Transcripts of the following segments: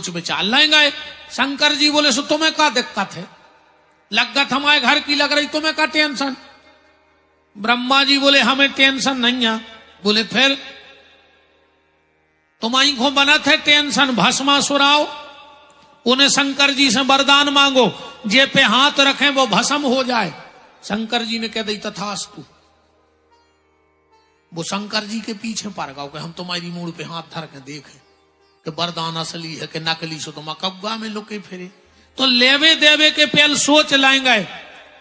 कुछ विचार लेंगे। शंकर जी बोले सो तुम्हें क्या दिक्कत है, लगत हमारे घर की लग रही, तुम्हें क्या टेंशन। ब्रह्मा जी बोले हमें टेंशन नहीं है। बोले फिर तुम्हारी को बना थे टेंशन, भस्मासुर आओ, उन्हें शंकर जी से वरदान मांगो, जे पे हाथ रखें वो भस्म हो जाए। शंकर जी ने कह दी तथास्तु। वो शंकर जी के पीछे पड़ गए कि हम तुम्हारी मूड पे हाथ धर के देखें कि वरदान असली है कि नकली, सो तुम कब्बा में लुके फिरे। तो लेवे देवे के पहल सोच लाएंगे।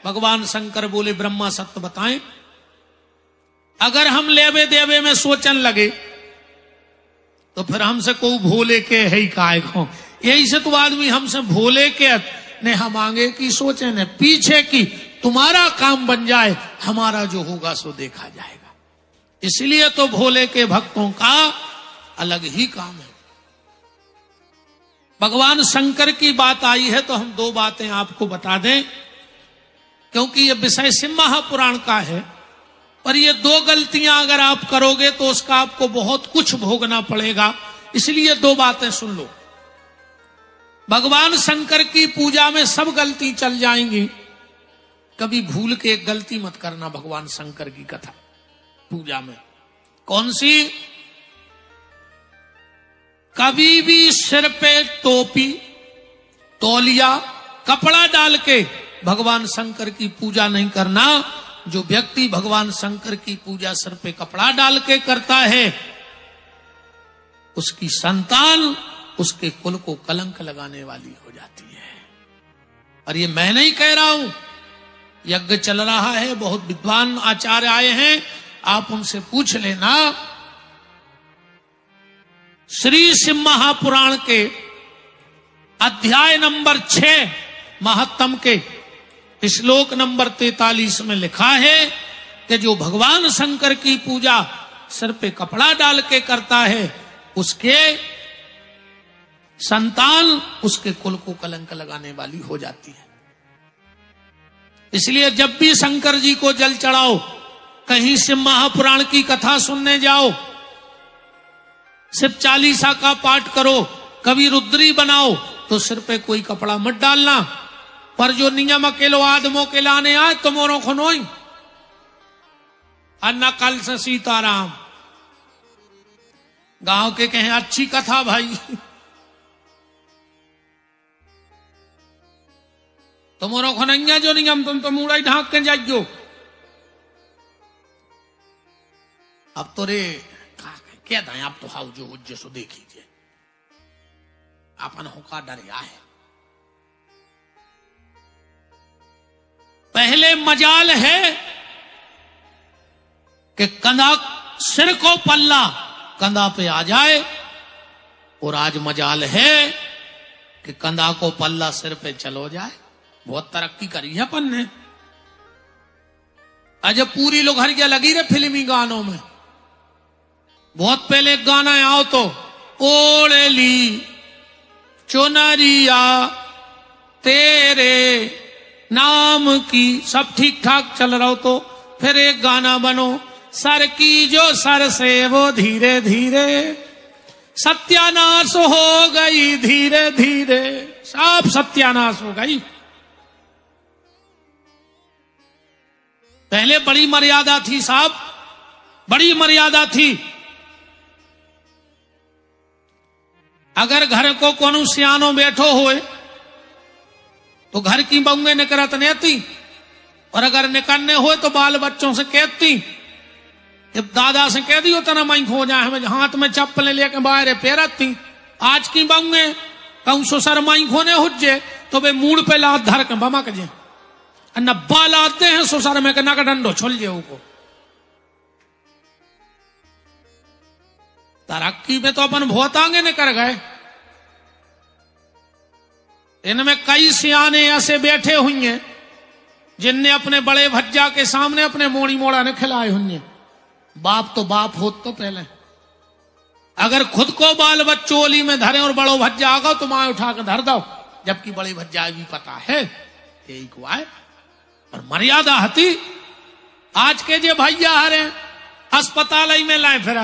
भगवान शंकर बोले ब्रह्मा सत्य बताएं, अगर हम लेवे देवे में सोचन लगे तो फिर हमसे को भोले के है ही काय खो। यही से तो आदमी हमसे भोले के ने हम आगे की सोचे ने पीछे की, तुम्हारा काम बन जाए, हमारा जो होगा सो देखा जाएगा। इसलिए तो भोले के भक्तों का अलग ही काम है। भगवान शंकर की बात आई है तो हम दो बातें आपको बता दें, क्योंकि यह विषय शिव महापुराण का है। पर ये दो गलतियां अगर आप करोगे तो उसका आपको बहुत कुछ भोगना पड़ेगा। इसलिए दो बातें सुन लो। भगवान शंकर की पूजा में सब गलती चल जाएंगी, कभी भूल के एक गलती मत करना भगवान शंकर की कथा पूजा में। कौन सी? कभी भी सिर पे टोपी, तौलिया, कपड़ा डाल के भगवान शंकर की पूजा नहीं करना। जो व्यक्ति भगवान शंकर की पूजा सिर पे कपड़ा डाल के करता है, उसकी संतान उसके कुल को कलंक लगाने वाली हो जाती है। और ये मैं नहीं कह रहा हूं, यज्ञ चल रहा है, बहुत विद्वान आचार्य आए हैं, आप उनसे पूछ लेना। श्री शिव महापुराण के अध्याय नंबर 6 महात्म के श्लोक नंबर 43 में लिखा है कि जो भगवान शंकर की पूजा सिर पे कपड़ा डाल के करता है, उसके संतान उसके कुल को कलंक लगाने वाली हो जाती है। इसलिए जब भी शंकर जी को जल चढ़ाओ, कहीं शिव महापुराण की कथा सुनने जाओ, शिव चालीसा का पाठ करो, कभी रुद्री बनाओ, तो सिर पे कोई कपड़ा मत डालना। पर जो नियम अकेलो आदमों के लाने आए तुमोरों को नोई अन्ना कल से सीताराम गांव के कहें अच्छी कथा भाई, तुमोरों को नहीं है जो नियम, तुम तो मुड़ा ही ढांक के जाइयो। अब तो रे क्या था, आप तो हाउ जो उज्जै सो देखीजिए, अपन होका डर है। पहले मजाल है कि कंधा सिर को पल्ला कंधा पे आ जाए, और आज मजाल है कि कंधा को पल्ला सिर पे चलो जाए। बहुत तरक्की करी है अपन ने। आज पूरी लोग हरिया लगी रहे फिल्मी गानों में। बहुत पहले गाना आओ तो ओढ़ली चुनरिया तेरे नाम की, सब ठीक ठाक चल रहा हो तो फिर एक गाना बनो, सर की जो सर से वो धीरे धीरे सत्यानाश हो गई, धीरे धीरे सब सत्यानाश हो गई। पहले बड़ी मर्यादा थी साहब, बड़ी मर्यादा थी। अगर घर को कोनो सियानो बैठो होए तो घर की बउएं निकरत नहीं थी, और अगर निकलने हो तो बाल बच्चों से कहती, जब दादा से कह दियो तना माई खो जाए, हमें हाथ में चप्पलें लेके बाहर पेरत थी। आज की बउएं कहूं ससुर माई खोने हुज्जे तो वे मूड पे लात धर के बमक जे, न बाल आते हैं ससुर में के नक डंडो छोल जे को। तरक्की में तो अपन बहुत आगे निकल गए। इनमें कई सियाने ऐसे बैठे हुए हैं जिनने अपने बड़े भज्जा के सामने अपने मोड़ी मोड़ा ने खिलाए हुए हैं। बाप तो बाप हो तो पहले, अगर खुद को बाल बच्चोली में धरे और बड़ो भज्जा आगा तो माँ उठा कर धर दो, जबकि बड़े भज्जा भी पता है यही को आए। पर मर्यादा हती। आज के जे भैया हरे अस्पताल में लाए फिर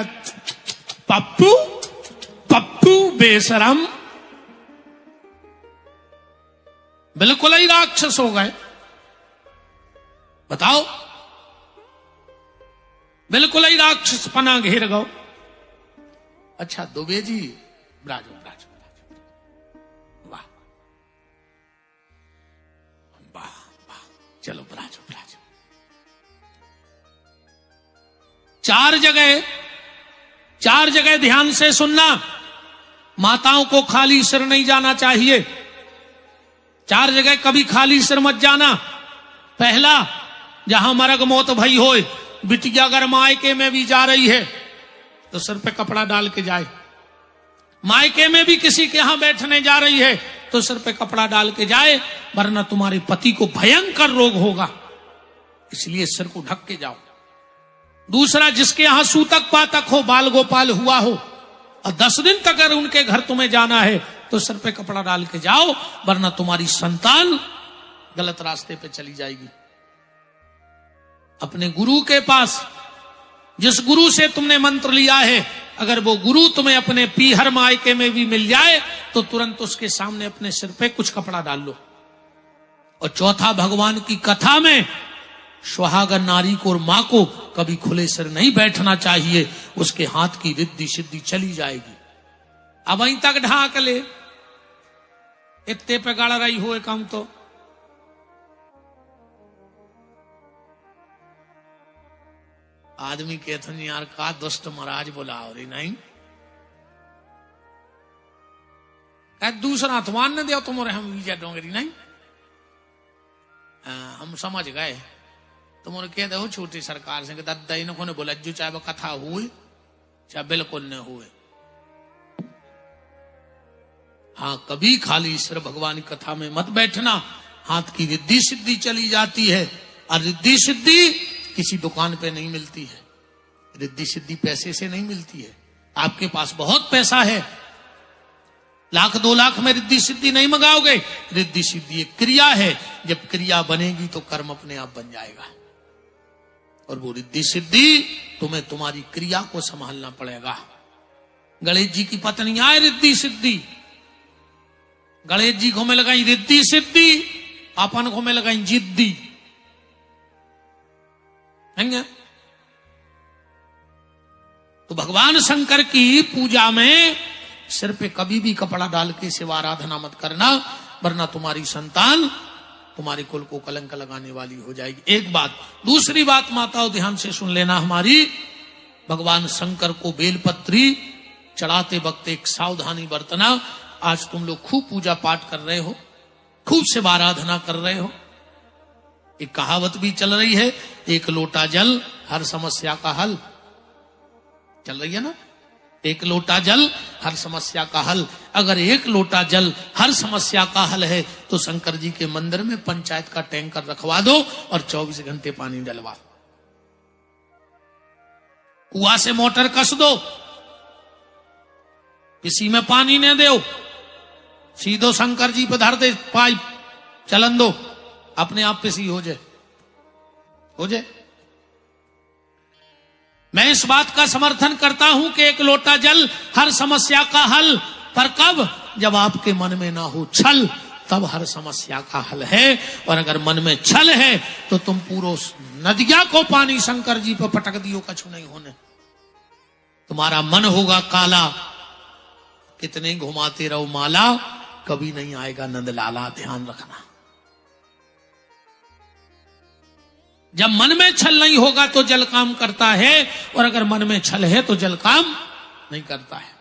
पप्पू पप्पू बेशरम, बिल्कुल ही राक्षस हो गए। बताओ, बिल्कुल ही राक्षस पना घेर गो। अच्छा दुबे जी, ब्राजो ब्राजो ब्राजो, वाह वाह वाह, चलो ब्राजो ब्राजो। चार जगह ध्यान से सुनना, माताओं को खाली सिर नहीं जाना चाहिए। 4 जगह कभी खाली सिर मत जाना। पहला, जहां मरग मौत भई होए, बिटिया अगर मायके में भी जा रही है तो सिर पे कपड़ा डाल के जाए। मायके में भी किसी के यहां बैठने जा रही है तो सिर पे कपड़ा डाल के जाए, वरना तुम्हारे पति को भयंकर रोग होगा, इसलिए सिर को ढक के जाओ। दूसरा, जिसके यहां सूतक पातक हो, बाल गोपाल हुआ हो और 10 दिन तक अगर उनके घर तुम्हें जाना है तो सिर पे कपड़ा डाल के जाओ, वरना तुम्हारी संतान गलत रास्ते पे चली जाएगी। अपने गुरु के पास, जिस गुरु से तुमने मंत्र लिया है, अगर वो गुरु तुम्हें अपने पीहर मायके में भी मिल जाए तो तुरंत उसके सामने अपने सिर पे कुछ कपड़ा डाल लो। और चौथा, भगवान की कथा में सुहागन नारी को और मां को कभी खुले सिर नहीं बैठना चाहिए, उसके हाथ की रिद्धि सिद्धि चली जाएगी। अब वहीं तक ढाक ले, इतने पे गड़ रही हो काम तो। आदमी कहते हैं यार का दुष्ट महाराज बोलाओ रे, नहीं दूसरा अथवान न दो तुम, हम विजय डोंगरी नहीं। हम समझ गए, तुम कह दो छोटी सरकार से दादा इनको ने बोला जो चाहे वो कथा हुए चाहे बिल्कुल न हुए। हाँ, कभी खाली सिर भगवान की कथा में मत बैठना, हाथ की रिद्धि सिद्धि चली जाती है। और रिद्धि सिद्धि किसी दुकान पे नहीं मिलती है, रिद्धि सिद्धि पैसे से नहीं मिलती है। आपके पास बहुत पैसा है, 1 लाख 2 लाख में रिद्धि सिद्धि नहीं मंगाओगे। रिद्धि सिद्धि एक क्रिया है, जब क्रिया बनेगी तो कर्म अपने आप बन जाएगा। और वो रिद्धि सिद्धि तुम्हें तुम्हारी क्रिया को संभालना पड़ेगा। गणेश जी की पत्नी आए रिद्धि सिद्धि, गणेश जी को में लगाई रिद्धि सिद्धि, अपन को में लगाई जिद्दी। तो भगवान शंकर की पूजा में सिर पे कभी भी कपड़ा डाल के शिवा आराधना मत करना, वरना तुम्हारी संतान तुम्हारे कुल को कलंक लगाने वाली हो जाएगी। एक बात। दूसरी बात माताओं ध्यान से सुन लेना हमारी, भगवान शंकर को बेलपत्री चढ़ाते वक्त एक सावधानी बरतना। आज तुम लोग खूब पूजा पाठ कर रहे हो, खूब शिव आराधना कर रहे हो। एक कहावत भी चल रही है, 1 लोटा जल हर समस्या का हल। चल रही है ना, 1 लोटा जल हर समस्या का हल। अगर 1 लोटा जल हर समस्या का हल है तो शंकर जी के मंदिर में पंचायत का टैंकर रखवा दो और 24 घंटे पानी डलवा दो। कुआं से मोटर कस दो, किसी में पानी न दो, सीधो शंकर जी पे धर दे पाइप, चलन दो, अपने आप पे सी हो जाए। मैं इस बात का समर्थन करता हूं कि 1 लोटा जल हर समस्या का हल, पर कब? जब आपके मन में ना हो छल, तब हर समस्या का हल है। और अगर मन में छल है तो तुम पूरा नदिया को पानी शंकर जी पर पटक दियो, कछु नहीं होने। तुम्हारा मन होगा काला, कितने घुमाते रहो माला, कभी नहीं आएगा नंदलाला। ध्यान रखना, जब मन में छल नहीं होगा तो जल काम करता है, और अगर मन में छल है तो जल काम नहीं करता है।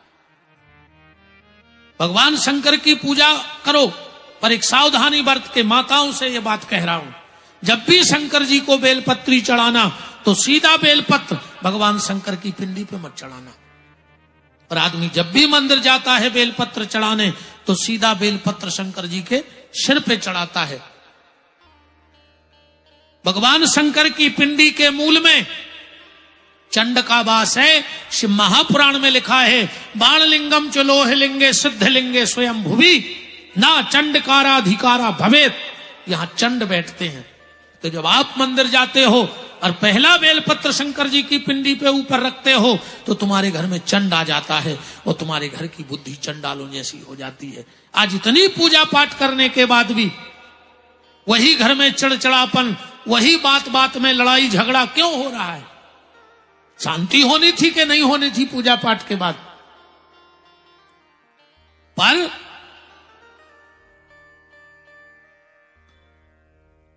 भगवान शंकर की पूजा करो, पर एक सावधानी बरत के माताओं से ये बात कह रहा हूं, जब भी शंकर जी को बेलपत्री चढ़ाना तो सीधा बेलपत्र भगवान शंकर की पिंडी पे मत चढ़ाना। और आदमी जब भी मंदिर जाता है बेलपत्र चढ़ाने तो सीधा बेलपत्र शंकर जी के सिर पे चढ़ाता है। भगवान शंकर की पिंडी के मूल में चंड का वास है। शिव महापुराण में लिखा है, बाणलिंगम च लोहलिंगे सिद्धलिंगे स्वयं भुवि ना चंडकाराधिकारा भवेत। यहां चंड बैठते हैं। तो जब आप मंदिर जाते हो और पहला बेलपत्र शंकर जी की पिंडी पे ऊपर रखते हो तो तुम्हारे घर में चंड आ जाता है और तुम्हारे घर की बुद्धि चंडालों जैसी हो जाती है। आज इतनी पूजा पाठ करने के बाद भी वही घर में चिड़चिड़ापन, वही बात बात में लड़ाई झगड़ा क्यों हो रहा है? शांति होनी थी कि नहीं होनी थी पूजा पाठ के बाद? पर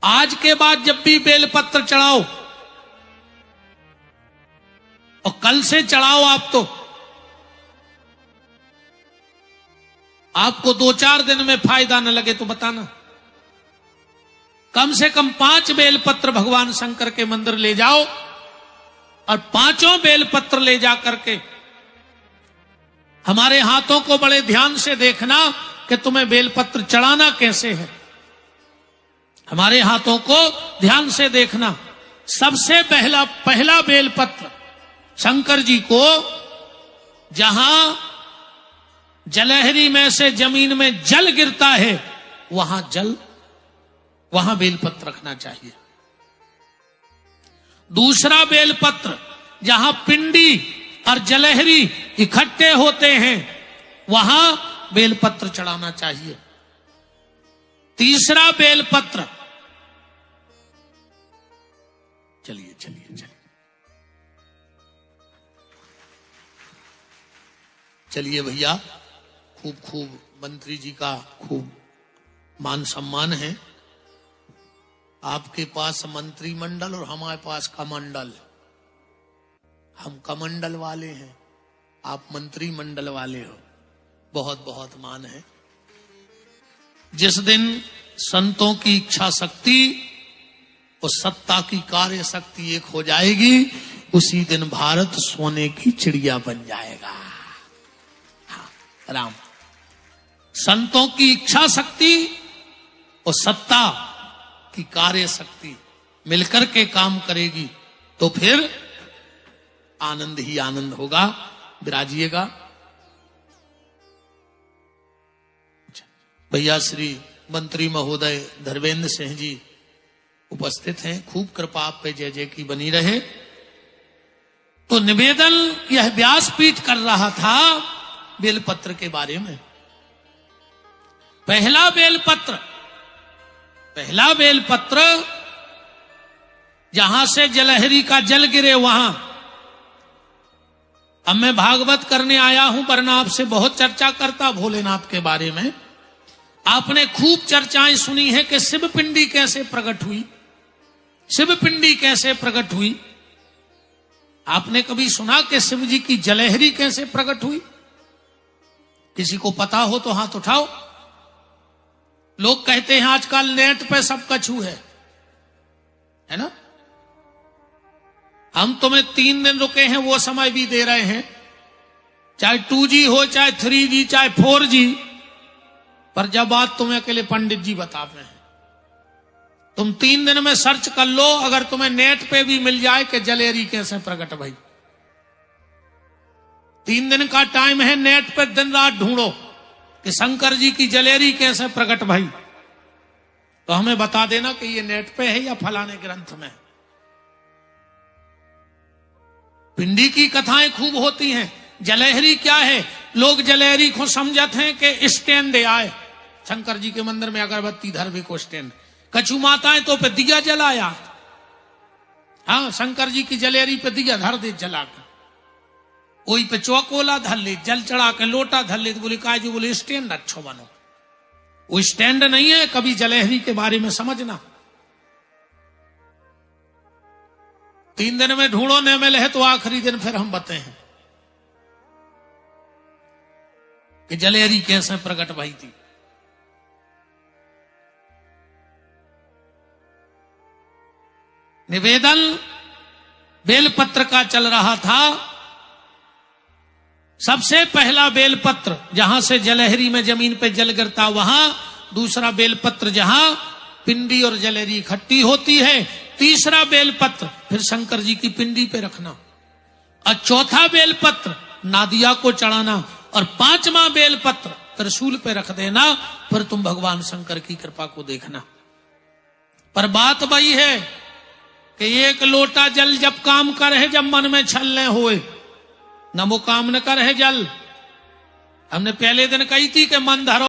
आज के बाद जब भी बेलपत्र चढ़ाओ, और कल से चढ़ाओ आप, तो आपको 2-4 दिन में फायदा न लगे तो बताना। कम से कम 5 बेलपत्र भगवान शंकर के मंदिर ले जाओ, और 5 बेलपत्र ले जा करके हमारे हाथों को बड़े ध्यान से देखना कि तुम्हें बेलपत्र चढ़ाना कैसे है। हमारे हाथों को ध्यान से देखना। सबसे पहला बेलपत्र शंकर जी को जहां जलहरी में से जमीन में जल गिरता है, वहां बेलपत्र रखना चाहिए। दूसरा बेलपत्र जहां पिंडी और जलहरी इकट्ठे होते हैं, वहां बेलपत्र चढ़ाना चाहिए। तीसरा बेलपत्र, चलिए चलिए भैया, खूब मंत्री जी का खूब मान सम्मान है। आपके पास मंत्रिमंडल और हमारे पास कमंडल। हम कमंडल वाले हैं, आप मंत्रिमंडल वाले हो। बहुत बहुत मान है। जिस दिन संतों की इच्छा शक्ति और सत्ता की कार्य शक्ति एक हो जाएगी, उसी दिन भारत सोने की चिड़िया बन जाएगा। हाँ, राम। संतों की इच्छा शक्ति और सत्ता की कार्य शक्ति मिलकर के काम करेगी तो फिर आनंद ही आनंद होगा। विराजिएगा भैया। श्री मंत्री महोदय धर्मेंद्र सिंह जी उपस्थित हैं। खूब कृपा आप पे जय जय की बनी रहे। तो निवेदन यह व्यासपीठ कर रहा था बेलपत्र के बारे में। पहला बेलपत्र जहां से जलहरी का जल गिरे वहां। अब मैं भागवत करने आया हूं, वरना आपसे बहुत चर्चा करता भोलेनाथ के बारे में। आपने खूब चर्चाएं सुनी है कि शिव पिंडी कैसे प्रकट हुई, शिव पिंडी कैसे प्रकट हुई। आपने कभी सुना कि शिव जी की जलहरी कैसे प्रकट हुई? किसी को पता हो तो हाथ उठाओ। लोग कहते हैं आजकल नेट पे सब कछु है ना। हम तुम्हें 3 दिन रुके हैं, वो समय भी दे रहे हैं, चाहे 2G हो, चाहे 3G, चाहे 4G। पर जब बात तुम्हें अकेले पंडित जी बताते हैं, तुम 3 दिन में सर्च कर लो, अगर तुम्हें नेट पे भी मिल जाए कि जलेरी कैसे प्रकट भाई। 3 दिन का टाइम है, नेट पे दिन रात ढूंढो कि शंकर जी की जलेरी कैसे प्रकट भाई। तो हमें बता देना कि ये नेट पे है या फलाने ग्रंथ में। पिंडी की कथाएं खूब होती हैं। जलहरी क्या है? लोग जलहरी को समझते हैं कि स्टैंड आए शंकर जी के मंदिर में, अगरबत्ती धरवे को स्टैंड। कछु माताएं तो पे दिया जलाया। हाँ, शंकर जी की जलेरी पे दिया धर दे जलाकर, वही पे चौकोला धर ले, जल चढ़ा के लोटा धर ले। तो बोले काय जी? बोले स्टैंड अच्छो बनो। वो स्टैंड नहीं है, कभी जलहरी के बारे में समझना। 3 दिन में ढूंढो न मिले है तो आखिरी दिन फिर हम बताए हैं कि जलहरी कैसे प्रकट भाई थी। निवेदन बेलपत्र का चल रहा था। सबसे पहला बेलपत्र जहां से जलहरी में जमीन पे जल गिरता वहां। दूसरा बेलपत्र जहां पिंडी और जलहरी इकट्ठी होती है। तीसरा बेलपत्र फिर शंकर जी की पिंडी पे रखना। और चौथा बेलपत्र नादिया को चढ़ाना। और 5वां बेलपत्र त्रिशूल पे रख देना। फिर तुम भगवान शंकर की कृपा को देखना। पर बात वही है कि 1 लोटा जल जब काम करे, जब मन में छलने होए, न वो काम न करे जल। हमने पहले दिन कही थी कि मन धरो